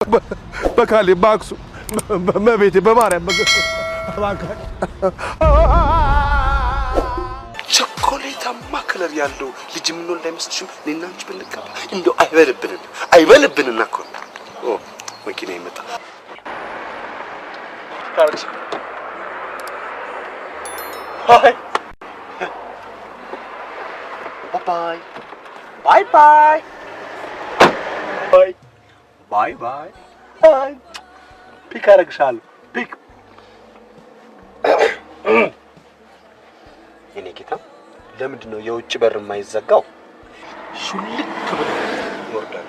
በካሌ ባክሱ በቤቴ በማርያም ቸኮሌታማ ከለር ያለው ልጅ ምን ነው እንዳይመስልሽም እኔና አንቺ ብንቀባ እንደው አይበልብንና እኮ መኪና ይመጣ ካርች ባይ ባይ ባይ ባይ ባይ ባይ ባይ ባይ ፒክ አደርግሻለሁ ፒክ የኔ ጌታ ለምንድን ነው የውጭ በር የማይዘጋው ሹልክ ብሎ ይወርዳል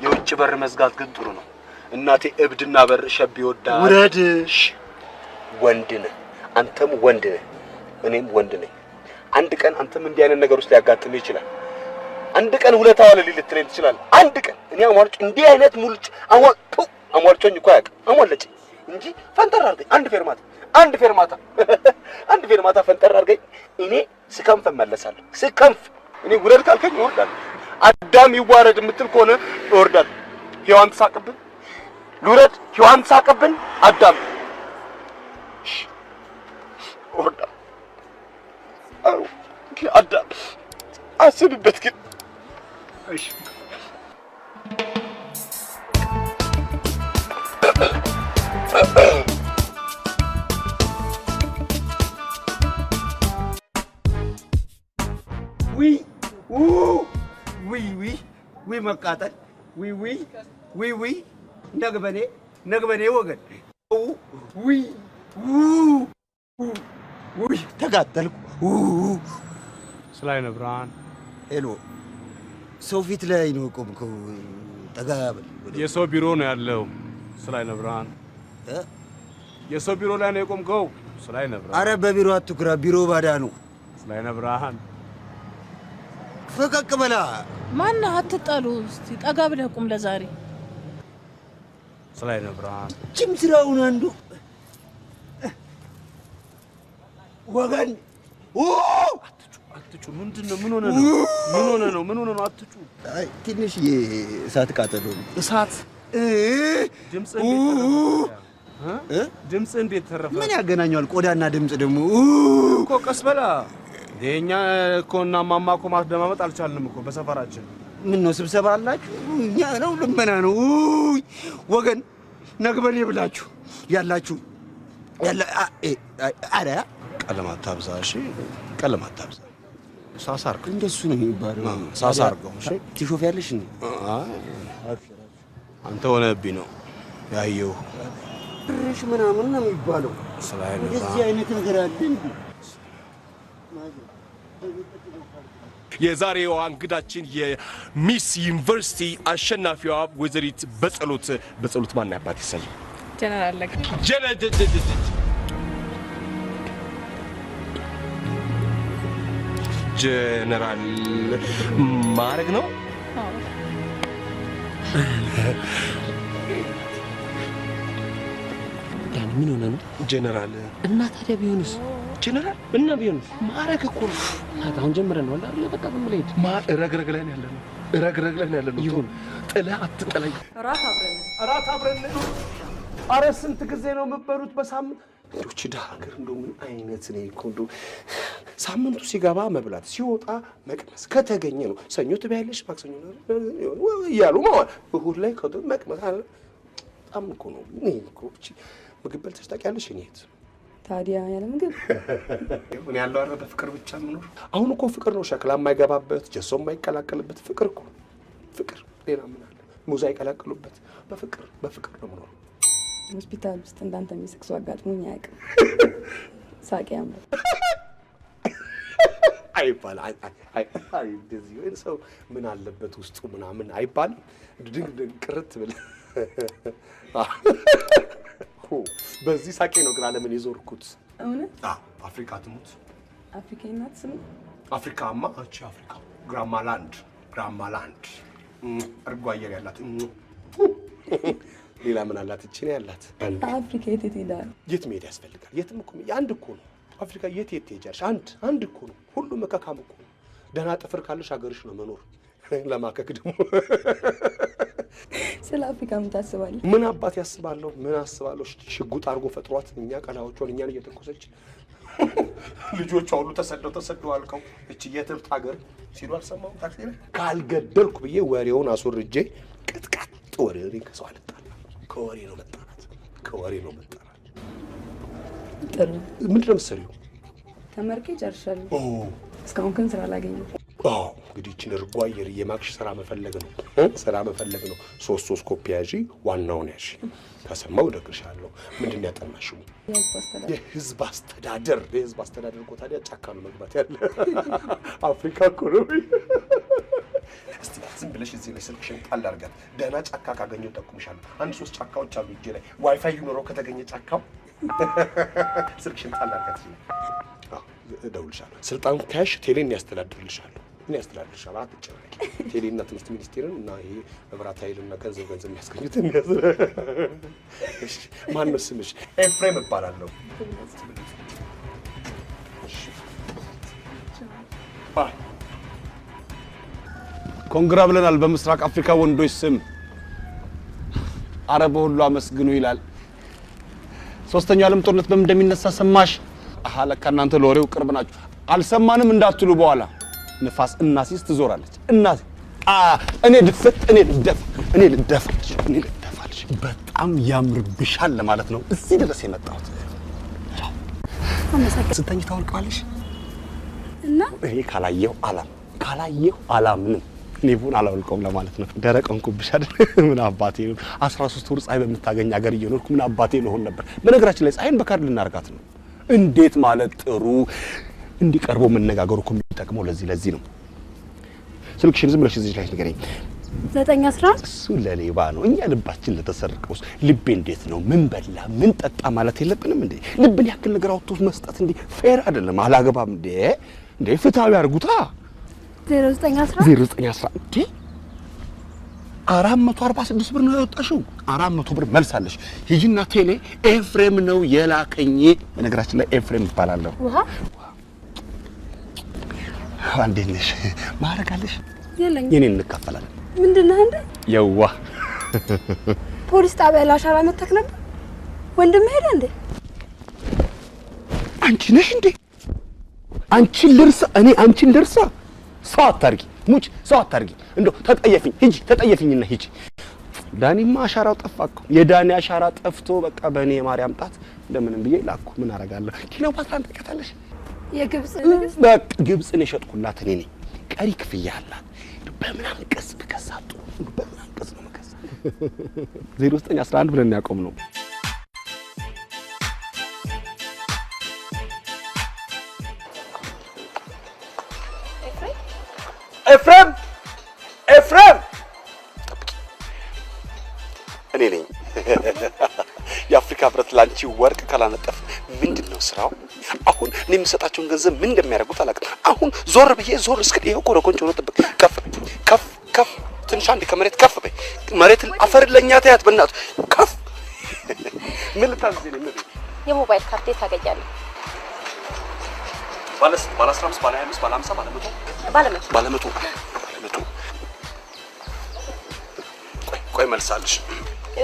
የውጭ በር መዝጋት ግን ጥሩ ነው እናቴ እብድና በር ሸብ ይወዳል ውረድሽ ወንድ ነህ አንተም ወንድ ነህ እኔም ወንድ ነኝ አንድ ቀን አንተም እንዲህ አይነት ነገር ውስጥ ሊያጋጥም ይችላል አንድ ቀን ሁለታ ዋለ ሊልትረኝ ይችላል አንድ ቀን እኔ አሟልጭ እንዲህ አይነት ሙልጭ አሟልጮኝ እኮ ያውቅ አሟልጭ እንጂ ፈንጠር አድርገኝ አንድ ፌርማታ ፈንጠር አድርገኝ እኔ ስከንፍ እመለሳለሁ ስከንፍ እኔ ውረድ ካልከኝ እወርዳለሁ አዳም ይዋረድ የምትል ከሆነ እወርዳለሁ ሔዋን ተሳቀብን ልውረድ ሔዋን ተሳቀብን አዳም እወርዳለሁ አዳም አስብበት ግን እሺ ዊ መቃጠል ዊ ነግበኔ ወገን ዊ ተጋጠልኩ ስላይነ ብርሃን ሄሎ ሰው ፊት ላይ ነው ቆምከው ጠጋ የሰው ቢሮ ነው ያለው ስላይነ ብርሃን የሰው ቢሮ ላይ ነው የቆምከው ስላይነ ብርሃን አረ በቢሮ አትኩራ ቢሮ ባዳ ነው ስላይነ ብርሃን ፈቀቅ በላ ማን አትጣሉ እስቲ ጠጋ ብለህ ቁም ለዛሬ ስላይነ ብርሃን ጅም ስራውን አንዱ ወገን አትጩ ምንድነው ምን ሆነ ነው አትጩ አይ ትንሽ እሳት ቃጠሎ እሳት ድምጽ እንዴት ተረፈ ምን ያገናኛል ቆዳና ድምጽ ደግሞ እኮ ቀስ በላ የኛ እኮና ማማኮ ማስደማመጥ አልቻልንም እኮ በሰፈራችን ምን ነው ስብሰባ አላችሁ እኛ ነው ልመና ነው ወገን ነግበኔ ብላችሁ ያላችሁ አረ ቀለማት ታብዛ እሺ ቀለማት ታብዛ ሳሳርክ እንደሱ ነው የሚባለው ሳሳርገው እሺ ትሾፍ ያለሽ ነው አንተ ሆነብኝ ነው ያየው ፍሬሽ ምናምን ነው የሚባለው ስላይነ እንደዚህ አይነት ነገር አለ እንዴ የዛሬው እንግዳችን የሚስ ዩኒቨርሲቲ አሸናፊዋ ወይዘሪት በጸሎት ማን ያባት ይሰኝ ጀነራል ለክ ጀነራል ማረግ ነው ያን ምን ሆነ ነው ጀነራል እና ታዲያ ቢሆንስ ጀነራል እና ቢሆንስ ማረግ እኮ ነው አሁን ጀምረን ነው አይደል በቃ በመለየት ረግረግ ላይ ያለነው ይሁን ጥላ አትጥለኝ ራት አብረን አረ ስንት ጊዜ ነው መበሩት በሳምንት ዶች ዳገር እንደው ምን አይነት ነው እኮ ሳምንቱ ሲገባ መብላት ሲወጣ መቅመስ ከተገኘ ነው ሰኞ ትበያለሽ ማክሰኞ ነው ያሉ ማለት እሁድ ላይ መቅመስ አለ በጣም እኮ ነው እኔ እኮ ምግብ በልተሽ ታውቂያለሽ እኔት ታዲያ ያለ ምግብ ምን ያለው አረ በፍቅር ብቻ ምኖር አሁን እኮ ፍቅር ነው ሸክላ የማይገባበት ጀሶ የማይቀላቀልበት ፍቅር እኮ ፍቅር ሌላ ምን አለ ሙዛ ይቀላቀሉበት በፍቅር ነው ምኖር ሆስፒታል ውስጥ እንዳንተ የሚስቅሱ አጋጥሞኝ አያውቅም ሳቂያም አይባል አይ እንደዚህ ወይ ሰው ምን አለበት ውስጡ ምናምን አይባል ድንግ ቅርት ብል በዚህ ሳቄ ነው ግን ዓለምን የዞርኩት እውነት አፍሪካ ትሙት አፍሪካናት ስም አፍሪካማ አቺ አፍሪካ ግራማላንድ እርጓ አየር ያላት ሌላ ምን አላት እቺ ነው ያላት አፍሪካ የት ይሄዳል የት መሄድ ያስፈልጋል የትም እኮ አንድ እኮ ነው አፍሪካ የት ትሄጃለሽ አንድ እኮ ነው ሁሉ መካካም እኮ ደህና ጥፍር ካለሽ ሀገርሽ ነው መኖር ለማከክ ደግሞ ስለ አፍሪካ ምን ታስባለህ? ምን አባት ያስባለሁ? ምን አስባለሁ? ሽጉጥ አድርጎ ፈጥሯት እኛ ቀላዎቿን እኛን እየተኮሰች ልጆቿ ሁሉ ተሰደው አልቀው እቺ የትብት ሀገር ሲሉ አልሰማሁም። ታክሲ ላይ ካልገደልኩ ብዬ ወሬውን አስወርጄ ቅጥቅጥ ወሬውን ከሰው አልጣላ። ከወሬ ነው መጣራት። ጥሩ። ምንድን ነው የምትሰሪው? ተመርቄ ጨርሻለሁ። እስካሁን ግን ስራ አላገኘሁም። እንግዲህ እችን እርጓ አየር የማክሽ ስራ መፈለግ ነው። ሶስት ኮፒ ያዢ፣ ዋናውን ያዢ። ከሰማው እደግርሻለሁ። ምንድን ነው ያጠናሽው? የህዝብ አስተዳደር እኮ ታዲያ ጫካ ነው መግባት ያለ። አፍሪካ እኮ ነው። እስቲ ዝም ብለሽ እዚህ ላይ ስልክሽን ጣል አድርጋት። ደህና ጫካ ካገኘው ጠቁምሻለሁ። 3 ጫካዎች አሉ እጄ ላይ። ዋይፋይ ይኖረው ከተገኘ ጫካው ስልክሽን ጣል አድርጋት። እደውልልሻለሁ። ስልጣን ካሽ ቴሌን ያስተዳድርልሻለሁ። እኔ ያስተዳድርልሻለሁ። አትጨነቂ። ቴሌና ትምህርት ሚኒስቴርን እና ይሄ መብራት ኃይልና ገንዘብ የሚያስገኙትን እሺ። ማን ነው ስምሽ? ኤፍሬም እባላለሁ። ኮንግራ ብለናል በምስራቅ አፍሪካ ወንዶች ስም። አረብ ሁሉ አመስግኑ ይላል። ሶስተኛው ዓለም ጦርነት በምን እንደሚነሳ ሰማሽ? ለካ እናንተ ለወሬው ቅርብ ናችሁ። አልሰማንም እንዳትሉ በኋላ ንፋስ እናሲስ ትዞራለች። እናሲ እኔ ልደፋልሽ በጣም ያምርብሻል ለማለት ነው እዚህ ድረስ የመጣሁት። ስተኝ ታወልቀዋለሽ እና እኔ ካላየሁ አላምንም። ኔቡን አላወልቀውም ለማለት ነው። ደረቅ እንኩብሽ አይደል? ምን አባቴ ነው 13 ወር ፀሐይ በምታገኝ ሀገር እየኖርኩ ምን አባቴ ልሆን ነበር? በነገራችን ላይ ፀሐይን በካርድ ልናርጋት ነው። እንዴት ማለት ጥሩ እንዲቀርቦ መነጋገሩ እኮ የሚጠቅመው ለዚህ ነው። ስልክሽን ዝም ብለሽ እዚህ ላይ ንገረኝ። 911 እሱ ለሌባ ነው። እኛ ልባችን ለተሰረቀውስ ልቤ እንዴት ነው? ምን በላ ምን ጠጣ ማለት የለብንም እንዴ? ልብን ያክል ነገር አውጥቶ መስጠት እንዴ ፌር አይደለም። አላገባም እንዴ ፍትሃዊ አድርጉታ። 0911 እንዴ 446 ብር ነው ያወጣሽው። 400 ብር መልሳለሽ። ሂጂና ቴሌ ኤፍሬም ነው የላከኝ። በነገራችን ላይ ኤፍሬም ይባላለሁ። አንዴ ነሽ ማረጋለሽ የለኝም። የኔን እንካፈላለን። ምንድነው እንዴ? የዋ ፖሊስ ጣቢያ ላሻራ መተክ ነበር። ወንድም ሄደ እንዴ? አንቺ ነሽ እንዴ? አንቺን ልርሳ? ሰው አታርጊ ሙጭ፣ ሰው አታርጊ። እንደው ተጠየፊኝና ሂጂ። ዳኒማ አሻራው ጠፋኩ። የዳኒ አሻራ ጠፍቶ በቃ በእኔ ማርያም ጣት እንደምንም ብዬ ላኩ። ምን አረጋለሁ? ኪሎፓትራን ተከታለሽ። የግብጽ በቃ ግብጽን የሸጥኩላት እኔ ነኝ። ቀሪ ክፍያ አላት። በምናምን ቀስ ብከሳጡ በምናምን ቀስ ነው መከሳ 0911 ብለን ያቆም ነው። ኤፍሬም እኔ ነኝ። የአፍሪካ ህብረት ላንቺ ወርቅ ካላነጠፍ ምንድነው ስራው? አሁን እኔ የምሰጣቸውን ገንዘብ ምን እንደሚያደርጉት አላውቅም። አሁን ዞር እስከ ይሄው ኮረኮንቾ ነው። ጥብቅ ከፍ ትንሽ አንድ ከመሬት ከፍ በይ። መሬትን አፈር ለኛ ታያት በእናቱ ከፍ ምን ልታዝኝ ነው? የሞባይል ካርድ ታገኛለህ። ባለ 15 ባለ 25 ባለ 50 ባለ 100 ቆይ መልሳለሽ።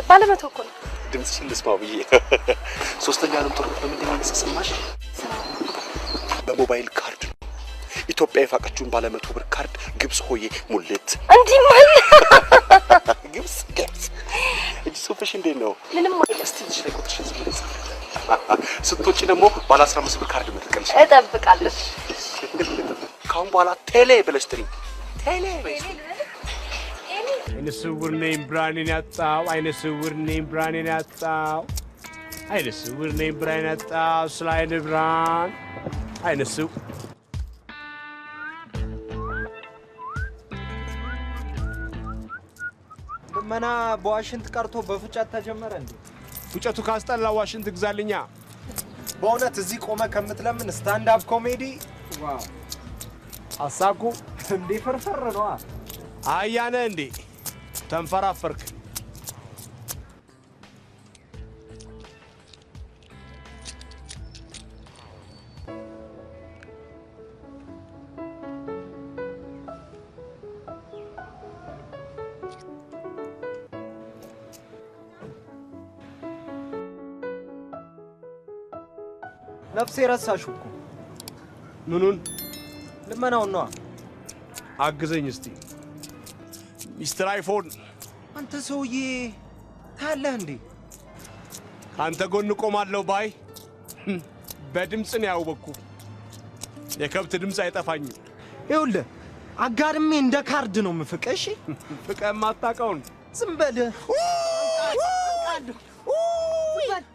ባለ 100 እኮ ነው። ድምፅሽን ልስማው ብዬ። ሶስተኛው ዓለም ጦርነት በምንድን ነው የሰማሽ? በሞባይል ካርድ ነው። ኢትዮጵያ የፋቀችውን ባለ 100 ብር ካርድ ግብጽ ሆዬ ሙልት እንዲህ ማለት ግብጽ እጅ ሱፍሽ እንዴት ነው? ምንም ማለት እስቲ እዚህ ላይ ቁጥርሽን ዝም ብለሽ ስትወጪ ደግሞ ባለ 15 ብር ካርድ መጥቀልሽ እጠብቃለሁ። ካሁን በኋላ ቴሌ ብለሽ ትሪ ቴሌ በይ። አይነ ስውር ነኝ ብርሃኔን ያጣው፣ አይነ ስውር ነኝ ብርሃኔን ያጣው፣ አይነ ስውር ነኝ ብርሃኔን ያጣው፣ ስለ አይነ ብርሃን አይነ ስውር ልመና በዋሽንት ቀርቶ በፉጨት ተጀመረ እንዴ? ፉጨቱ ካስጠላ ዋሽንት ግዛልኛ። በእውነት እዚህ ቆመ ከምትለምን ስታንድ አፕ ኮሜዲ ዋው! አሳኩ እንዴ ፈርፈር ነው። አያነ እንዴ ተንፈራፈርክ። ነፍሴ ረሳሽው እኮ ምኑን ልመናውን ነው አግዘኝ እስቲ ሚስተር አይፎን አንተ ሰውዬ ታለህ እንዴ አንተ ጎን ቆማለሁ ባይ በድምጽ ነው ያወቅኩ የከብት ድምጽ አይጠፋኝም ይኸውልህ አጋድሜ እንደ ካርድ ነው የምፍቅህ እሺ ፍቅህ የማታውቀውን ዝም በል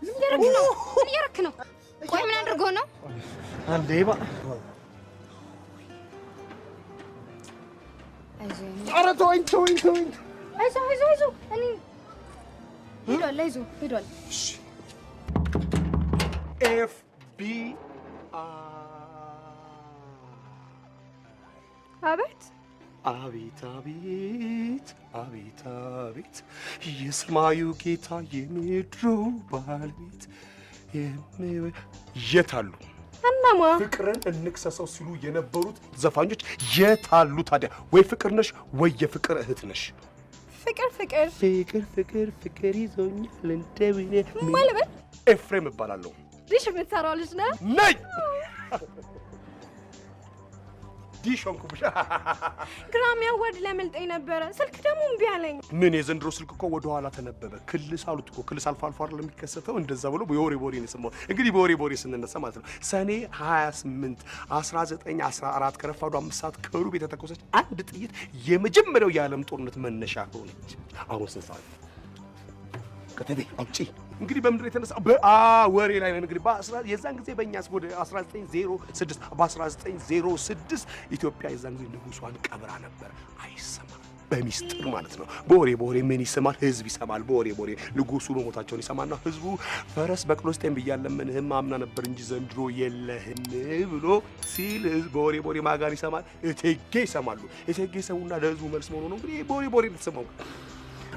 ምን እያደረክ ነው? ቆይ ምን አድርጎ ነው? አንዴ ባ ኧረ ተወኝ አይዞህ እኔ ሄዷል FBI አቤት አቤት የሰማዩ ጌታ የምድሩ ባለቤት የታሉ እናማ ፍቅርን እንክሰሰው ሲሉ የነበሩት ዘፋኞች የታሉ ታዲያ? ወይ ፍቅር ነሽ ወይ የፍቅር እህት ነሽ? ፍቅር ይዞኛል እንደብኔ ማለበል ኤፍሬም እባላለሁ። ዲሽ የምትሰራው ልጅ ነህ? ነይ ዲሽ ሆንኩብሽ። ግራም ያወድ ለምልጠኝ ነበረ ስልክ ደግሞ እምቢ አለኝ። ምን የዘንድሮ ስልክ እኮ ወደ ኋላ ተነበበ። ክልስ አሉት እኮ ክልስ አልፎ አይደል የሚከሰተው? እንደዛ ብሎ የወሬ ነው የሰማሁት። እንግዲህ በወሬ ስንነሳ ማለት ነው ሰኔ 28 1914 ከረፋዱ 5 ሰዓት ከሩብ የተተኮሰች አንድ ጥይት የመጀመሪያው የዓለም ጦርነት መነሻ ሆነች። አሁን ስንት ሰዓት ከተቤ አውጪ እንግዲህ በምድር የተነሳ ወሬ ላይ ነው እንግዲህ የዛን ጊዜ በእኛስ ወደ 1906 ኢትዮጵያ የዛን ጊዜ ንጉሷን ቀብራ ነበር። አይሰማም በሚስጥር ማለት ነው። በወሬ ምን ይሰማል? ህዝብ ይሰማል። በወሬ ንጉሱ መሞታቸውን ይሰማና ህዝቡ ፈረስ በቅሎ ስጤን ብያለምንህም አምና ነበር እንጂ ዘንድሮ የለህም ብሎ ሲል ህዝብ በወሬ ማጋን ይሰማል። እቴጌ ይሰማሉ። እቴጌ ሰውና ለህዝቡ መልስ መሆኑ ነው እንግዲህ በወሬ ተሰማው።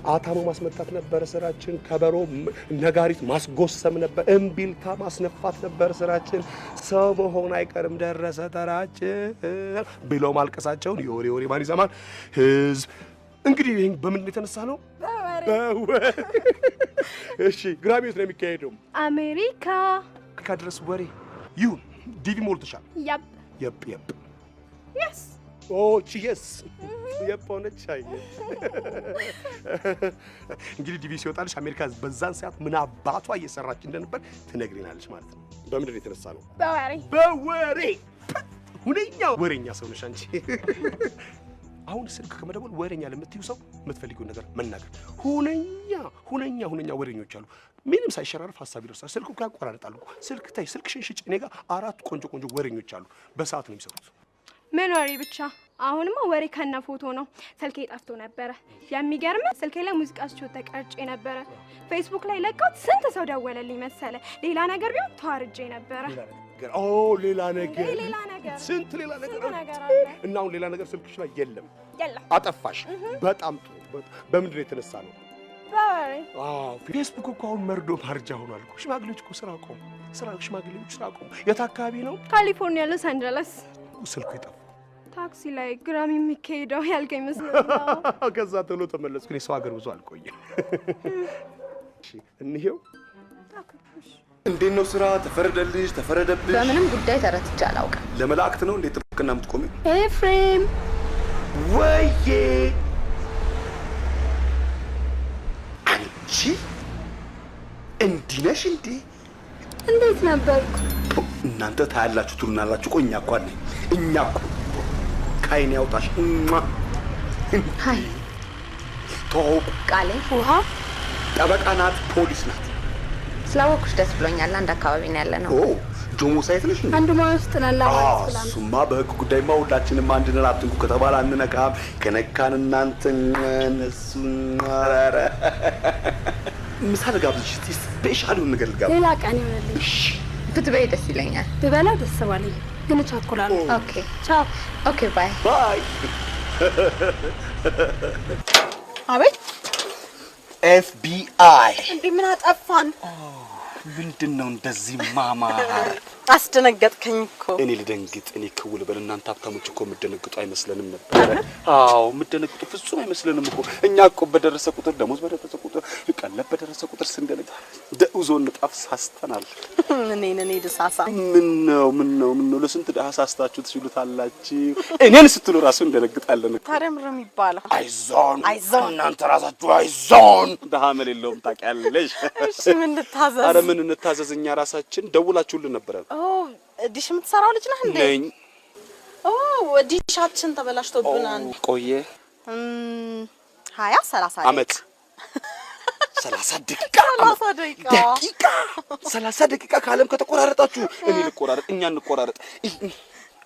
አታሞ ማስመታት ነበር ስራችን። ከበሮ ነጋሪት ማስጎሰም ነበር። እምቢልታ ማስነፋት ነበር ስራችን። ሰው መሆን አይቀርም ደረሰ ተራችን ብለው ማልቀሳቸውን የወሬ ማን ይሰማል? ህዝብ። እንግዲህ ይሄን በምን የተነሳ ነው? እሺ ግራቤት ነው የሚካሄደው አሜሪካ ከድረስ ወሬ ይሁን። ዲቪ ሞልተሻል? የፕ yes ቺየስ የፖነች አይ እንግዲህ ዲቪ ሲወጣልሽ አሜሪካ በዛን ሰዓት ምን አባቷ እየሰራች እንደነበር ትነግሪናለሽ ማለት ነው። በምንድን የተነሳ ነው? በወሬ ሁነኛ ወሬኛ ሰው ነሽ አንቺ። አሁን ስልክ ከመደወል ወሬኛ ለምትዩ ሰው የምትፈልጊው ነገር መናገር። ሁነኛ ወሬኞች አሉ። ምንም ሳይሸራረፍ ሐሳብ ይደርሳል። ስልኩ ያቆራርጣሉ። ስልክሽን ሽጭ። እኔ ጋር 4 ቆንጆ ወሬኞች አሉ። በሰዓት ነው የሚሰሩት። ምን ወሬ ብቻ? አሁንማ ወሬ ከነ ፎቶ ነው። ስልኬ ጠፍቶ ነበረ። የሚገርም ስልኬ ላይ ሙዚቃቸው ተቀርጬ ነበረ። ፌስቡክ ላይ ለቃት ስንት ሰው ደወለልኝ መሰለ። ሌላ ነገር ቢሆን ተዋርጄ ነበረ። ሌላ ነገር ስንት ሌላ ነገር አለ። እና አሁን ሌላ ነገር ስልክሽ ላይ የለም። አጠፋሽ። በጣም ጥሩ። በምንድን ነው የተነሳ ነው? በወሬ። ፌስቡክ እኮ አሁን መርዶ ማርጃ ሆኗል እኮ። ሽማግሌዎች እኮ ስራ አቆሙ። የት አካባቢ ነው? ካሊፎርኒያ ሎስ አንጀለስ። ስልኩ ይጠፋ። ታክሲ ላይ ግራም የሚካሄደው ያልከኝ መስሎኝ ነው። ከዛ ቶሎ ተመለስኩ። እኔ ሰው ሀገር ብዙ አልቆየም። እሺ እንሂው። እንዴት ነው ስራ? ተፈረደልሽ? ተፈረደብሽ? በምንም ጉዳይ ተረትቼ አላውቅም። ለመላእክት ነው እንዴት ጥብቅና የምትቆሚው? ኤፍሬም ወይዬ አንቺ እንዲህ ነሽ እንዴ? እንዴት ነበርኩ? እናንተ ታያላችሁ ትሉናላችሁ እኮ። እኛ እኮ አለኝ። እኛ እኮ ከዓይኔ ያውጣሽ። ሃይ ተዋውቁ። ቃሌ ውሃ ጠበቃ ናት፣ ፖሊስ ናት። ስላወኩሽ ደስ ብሎኛል። አንድ አካባቢ ነው ያለነው። ጆሞ ሳይት ነሽ እንዴ? አንድ ማለት ትላለህ ማለት ይችላል። እሱማ በህግ ጉዳይማ ሁላችንም አንድ ነን። አትንኩ ከተባለ አንነካም። ከነካን እናንተ እነሱ ኧረ ምሳ ልጋብዝሽ። እስቲ ስፔሻል የሆነ ነገር ልጋብዝሽ። ሌላ ቀን ይሆንልኝ። ብትበይ ደስ ይለኛል። ብበላ ደስ ባለኝ ግን እቸኩላለሁ። ኦኬ ቻው። ኦኬ ባይ ባይ። አቤት FBI እንዴ ምን አጠፋን? ምንድነው እንደዚህ ማማር? አስደነገጥከኝ እኮ። እኔ ልደንግጥ? እኔ ክውል በል። እናንተ ሀብታሞች እኮ የምትደነግጡ አይመስለንም ነበር። አዎ የምትደነግጡ ፍጹም አይመስለንም እኮ። እኛ እኮ በደረሰ ቁጥር ደሞዝ በደረሰ ቁጥር ቀለብ በደረሰ ቁጥር ስንደነግጥ ኡዞን ጣፍ ሳስተናል እኔ ደሳሳ ምን ነው ለስንት ደሃ ሳስታችሁት ሲሉታላችሁ እኔን ስትሉ ራሱ እንደነግጣለን ታዲያ ምንም ይባላል አይዞን እናንተ ራሳችሁ አይዞን ደሃ መለለውም ታውቂያለሽ እሺ ምን ልታዘዝ አረ ምን እንታዘዝኛ ራሳችን ደውላችሁልን ነበር ዲሽ የምትሰራው ልጅ ነህ እንዴ ነኝ ዲሻችን ተበላሽቶብናል ቆየ 20-30 አመት 30 ደቂቃ 30 ደቂቃ ካለም ከተቆራረጣችሁ እኔ ልቆራረጥ እኛ እንቆራረጥ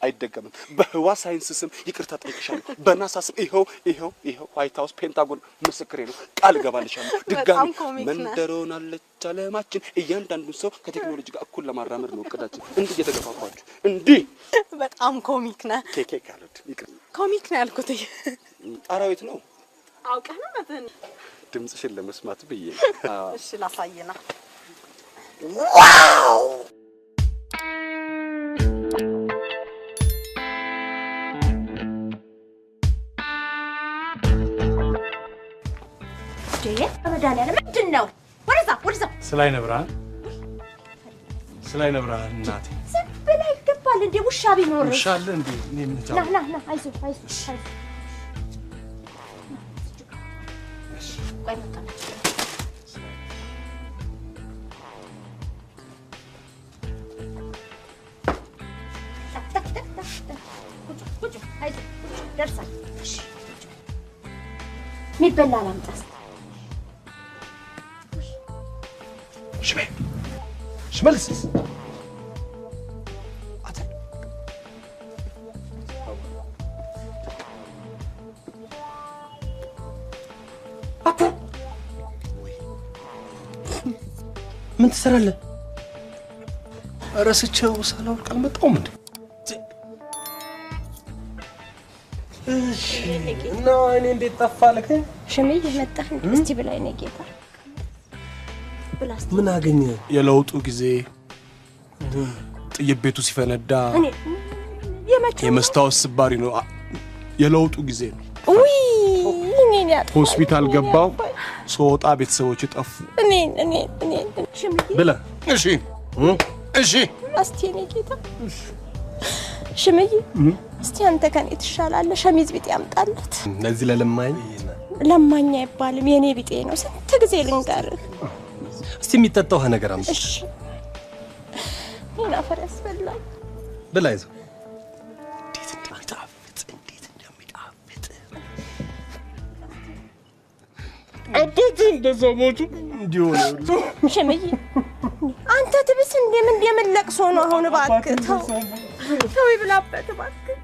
አይደገምም በህዋ ሳይንስ ስም ይቅርታ ጠይቅሻለሁ በናሳ ስም ይሄው ዋይት ሃውስ ፔንታጎን ምስክሬ ነው ቃል ገባልሻለሁ ድጋሚ መንደሮን አለች አለማችን እያንዳንዱ ሰው ከቴክኖሎጂ ጋር እኩል ለማራመድ ነው እቅዳችን እንዴ እየተገፋፋችሁ እንዴ በጣም ኮሚክ ነህ ኬኬ ካሉት ይቅር ኮሚክ ነው ያልኩት አራዊት ነው አውቀህ ነው ማለት ድምጽሽን ለመስማት ብዬ እሺ ላሳየና ዋው አመዳለ ምንድነው ወደዛ ስላይ ነብራን እናቴ ዝም ይገባል እንዴ ውሻ ቢኖር ውሻ አለ እንዴ እኔ ምን ታው ና አይዞ ቆይ መጣ ቁጭ አይዞ ደርሳል ሚበላ ላምጣስ ሽመልስ ምን ትሰራለህ? ረስቼው ሳላውቅ አልመጣሁም እንዴ? እሺ እና እኔ እንዴት ጠፋልክ? ሽምዬ መጣህ እንዴ? እስቲ ብላኝ ነው ጌታ ብላስቲ ምን አገኘ? የለውጡ ጊዜ ጥይት ቤቱ ሲፈነዳ የመስታወት ስባሪ ነው የለውጡ ጊዜ ነው ውይ እኔን ያ ሆስፒታል ገባው ሶጣ ቤተሰቦች ጠፉ እኔ ሽምዬ ብላ እሺ እስቲ እኔ ጌታ ሽምዬ እስቲ አንተ ከኔ ትሻላለህ ሸሚዝ ቢጤ ያምጣለት ለዚህ ለማኝ አይባልም የኔ ቢጤ ነው ስንት ጊዜ ልንገርህ እስቲ የሚጠጣው ነገር አምጣ እሺ ይናፈር ያስፈልጋል ብላ ይዞ እንዴት እንደሰሞቹ እንዲሆነ ሽምዬ አንተ ትብስ እንደምን የምለቅሶ ነው አሁን እባክህ ተው ይብላበት እባክህ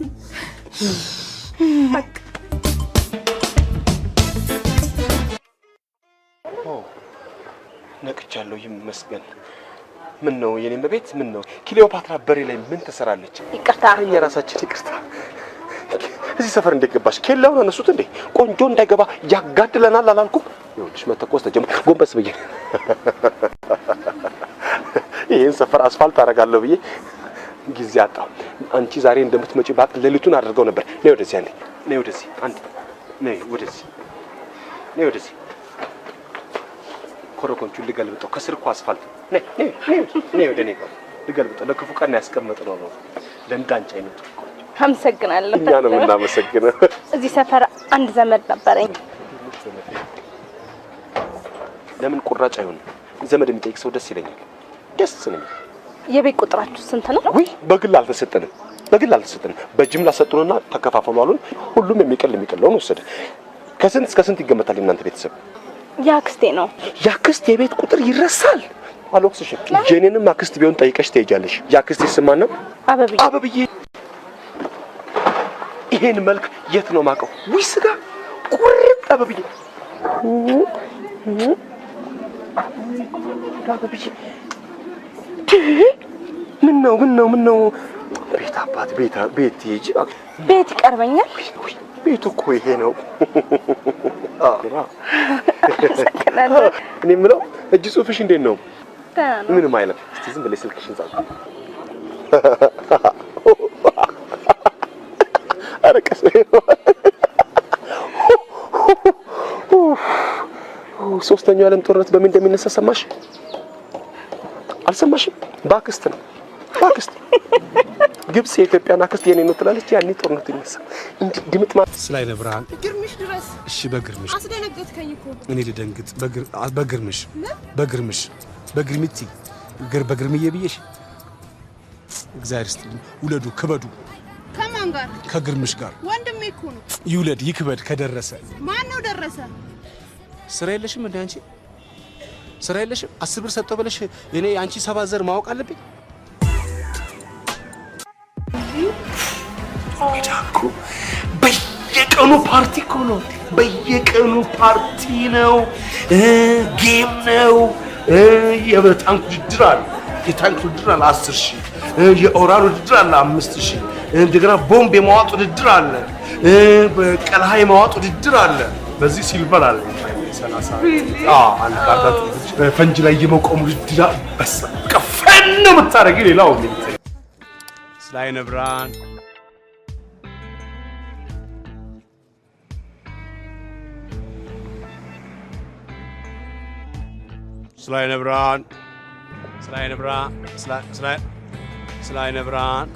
ነቅቻለሁ ይመስገን ምን ነው የኔ መቤት ምን ነው ክሊዮፓትራ በሬ ላይ ምን ተሰራለች ይቅርታ የራሳችን ይቅርታ እዚህ ሰፈር እንደገባሽ ኬላውን አነሱት እንዴ ቆንጆ እንዳይገባ ያጋድለናል አላልኩም ይኸውልሽ መተኮስ ተጀመረ ጎንበስ ብዬ ይሄን ሰፈር አስፋልት አደርጋለሁ ብዬ ጊዜ አጣሁ አንቺ ዛሬ እንደምትመጪ ባቅ ሌሊቱን አድርገው ነበር ነይ ወደዚህ አንዴ ነይ ወደዚህ አንዴ ነይ ወደዚህ ኮረኮንቹ ልገልብጠው ከስር እኮ አስፋልት ነይ ወደ እኔ ጋር ልገልብጠው ለክፉ ቀን ያስቀመጥነው ነው ለእንዳንቺ አይነቱ አመሰግናለሁ እኛ ነው የምናመሰግነው እዚህ ሰፈር አንድ ዘመድ ነበረኝ ለምን ቁራጭ አይሆንም ዘመድ የሚጠይቅ ሰው ደስ ይለኛል ደስ ነው የቤት ቁጥራችሁ ስንት ነው ወይ በግል አልተሰጠንም በጅምላ ሰጡንና ተከፋፈሉ አሉን ሁሉም የሚቀለውን ወሰደ ከስንት እስከ ስንት ይገመታል እናንተ ቤተሰብ ያክስቴ ነው ያክስት የቤት ቁጥር ይረሳል አሎክስሽ ጄኔንም አክስት ቢሆን ጠይቀሽ ትሄጃለሽ ያክስቴ ስማን ነው አበብዬ ይሄን መልክ የት ነው ማቀው ወይ ስጋ ቁርጥ አበብዬ አበብዬ ምን ነው ቤት አባት ቤት ይጂ ቤት ይቀርበኛል ቤቱ እኮ ይሄ ነው እኔ ምለው እጅ ጽሁፍሽ እንዴት ነው ምንም አይለም እስቲ ዝም ብለሽ ስልክሽን ጻፍ አረቀስ ሶስተኛው ዓለም ጦርነት በምን እንደሚነሳ ሰማሽ አልሰማሽም? ባክስት ነው ባክስት። ግብጽ የኢትዮጵያና አክስት የኔ ነው ትላለች። ያኔ ጦርነቱ ይነሳ እንዴ ድምጥማ ስላይነ ብርሃን ግርምሽ ድረስ እሺ በግርምሽ አስደነገጥከኝ እኮ እኔ ልደንግጥ በግርምሽ በግርምቲ በግርምዬ ብዬሽ እግዚአብሔር ይስጥልኝ። ውለዱ ክበዱ። ከማን ጋር? ከግርምሽ ጋር። ወንድሜ እኮ ነው። ይውለድ ይክበድ። ከደረሰ ማን ነው ደረሰ? ስራ የለሽም እንዴ አንቺ? ስራ የለሽም? 10 ብር ሰጥቶ በለሽ እኔ አንቺ 7 ዘር ማወቅ አለብኝ? ዳኩ በየቀኑ ፓርቲ እኮ ነው። በየቀኑ ፓርቲ ነው፣ ጌም ነው። የታንክ ውድድር አለ። የታንክ ውድድር አለ 10,000። የኦራል ውድድር አለ 5,000። እንደገና ቦምብ የማዋጥ ውድድር አለ። በቀልሃ የማዋጥ ውድድር አለ። በዚህ ሲልቨር አለ 30 አንድ ካርታ ፈንጅ ላይ የመቆም ውድድር በስ ከፈን ነው የምታረጊ። ሌላው ምን ስላይነ ብርሃን ስላይነ ብርሃን ስላይነ ብርሃን ስላይነ ብርሃን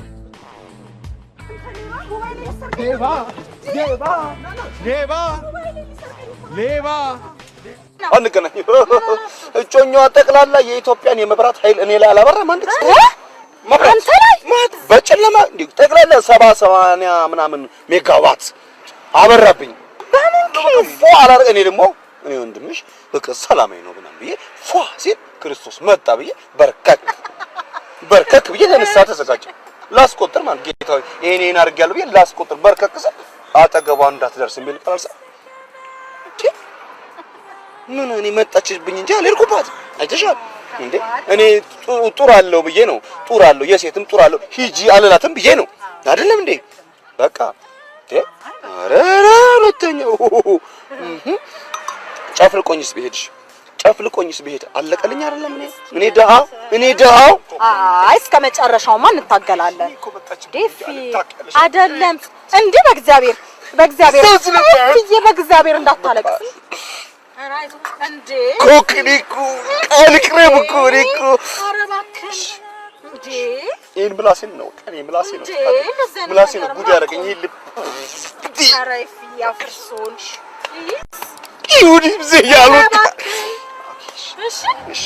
ሌባ አንገናኝ። እጮኛዋ ጠቅላላ የኢትዮጵያን የመብራት ኃይል እኔ ላይ አላበራም። አንተ በጨለማ እንዴ ጠቅላላ 70 ምናምን ሜጋዋት አበራብኝ። ፎ አላረገ። እኔ ደግሞ እኔ ወንድምሽ በቃ ሰላማዊ ነው ብናም ብዬ ፎ ሲል ክርስቶስ መጣ ብዬ በርከክ ብዬ ለንስሐ ተዘጋጀሁ። ላስቆጥር ማለት ጌታዬ እኔን አድርጌያለሁ ብዬ ላስቆጥር በርከክ ስል አጠገቧ እንዳትደርስ የሚል ቃል ምን እኔ መጣችብኝ እንጂ አልሄድኩባት። አይተሻል እንዴ እኔ ጡር አለው ብዬ ነው። ጡር አለው የሴትም ጡር አለው ሂጂ አልላትም ብዬ ነው አይደለም እንዴ? በቃ ኧረ ሁለተኛው ጨፍልቆኝስ ብሄድ አለቀልኝ አይደለም? እኔ ደሃው አይ እስከ መጨረሻውማ እንታገላለን። ዴፊ አይደለም እንዴ? በእግዚአብሔር እንዳታለቅስ እንዴ ኮክኒኩ አልቅረብ ኮክኒኩ ኧረ እባክሽ እንዴ ይሄን ምላሴን ነው ጉድ ያደረገኝ። ይሄ ልብ ኧረ ያፍርሶን ይሁን ይብዘ ያሉት እሺ